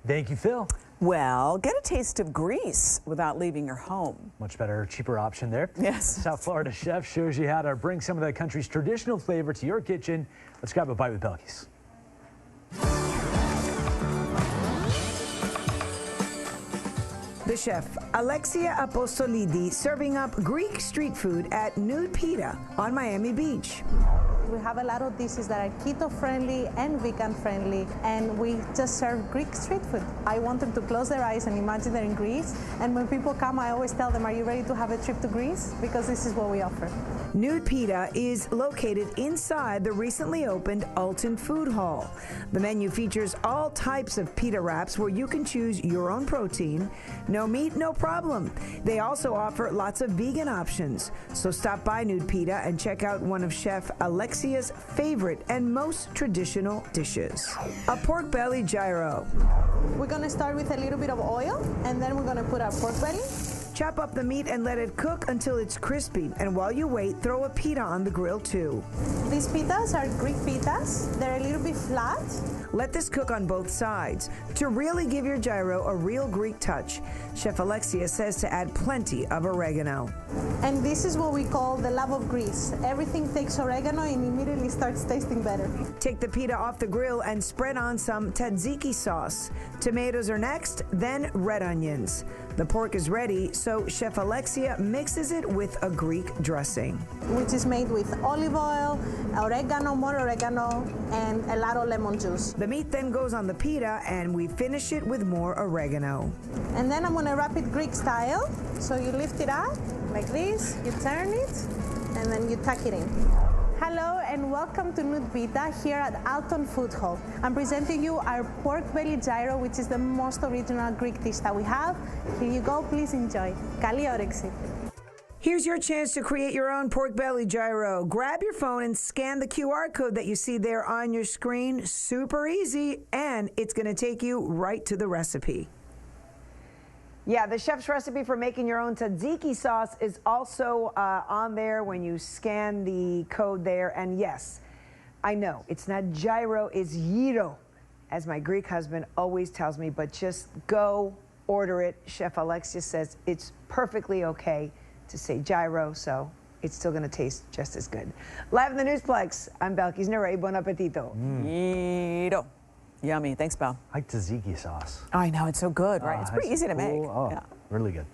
Thank you, Phil. Well, get a taste of Greece without leaving your home. Much better, cheaper option there. Yes. South Florida chef shows you how to bring some of that country's traditional flavor to your kitchen. Let's grab a bite with Belkys. The chef, Alexia Apostolidi, serving up Greek street food at Nude Pita on Miami Beach. We have a lot of dishes that are keto-friendly and vegan-friendly, and we just serve Greek street food. I want them to close their eyes and imagine they're in Greece, and when people come, I always tell them, are you ready to have a trip to Greece? Because this is what we offer. Nude Pita is located inside the recently opened Alton Food Hall. The menu features all types of pita wraps where you can choose your own protein. No meat, no problem. They also offer lots of vegan options. So stop by Nude Pita and check out one of Chef Alexia's favorite and most traditional dishes, a pork belly gyro. We're going to start with a little bit of oil, and then we're going to put our pork belly. Chop up the meat and let it cook until it's crispy. And while you wait, throw a pita on the grill too. These pitas are Greek pitas. They're a little bit flat. Let this cook on both sides. To really give your gyro a real Greek touch, Chef Alexia says to add plenty of oregano. And this is what we call the love of Greece. Everything takes oregano and immediately starts tasting better. Take the pita off the grill and spread on some tzatziki sauce. Tomatoes are next, then red onions. The pork is ready, so Chef Alexia mixes it with a Greek dressing, which is made with olive oil, oregano, more oregano, and a lot of lemon juice. The meat then goes on the pita, and we finish it with more oregano. And then I'm going to wrap it Greek style. So you lift it up like this, you turn it, and then you tuck it in. Hello and welcome to Nude Pita here at Alton Food Hall. I'm presenting you our pork belly gyro, which is the most original Greek dish that we have. Here you go, please enjoy. Καλή όρεξη. Here's your chance to create your own pork belly gyro. Grab your phone and scan the QR code that you see there on your screen. Super easy, and it's going to take you right to the recipe. Yeah, the chef's recipe for making your own tzatziki sauce is also on there when you scan the code there. And yes, I know, it's not gyro, it's gyro, as my Greek husband always tells me, but just go order it. Chef Alexia says it's perfectly okay to say gyro, so it's still going to taste just as good. Live in the Newsplex, I'm Belkys. Buon appetito. Gyro. Yummy. Thanks, Belle. I like tzatziki sauce. I know, it's so good, right? It's pretty easy to make. Oh, yeah. Really good.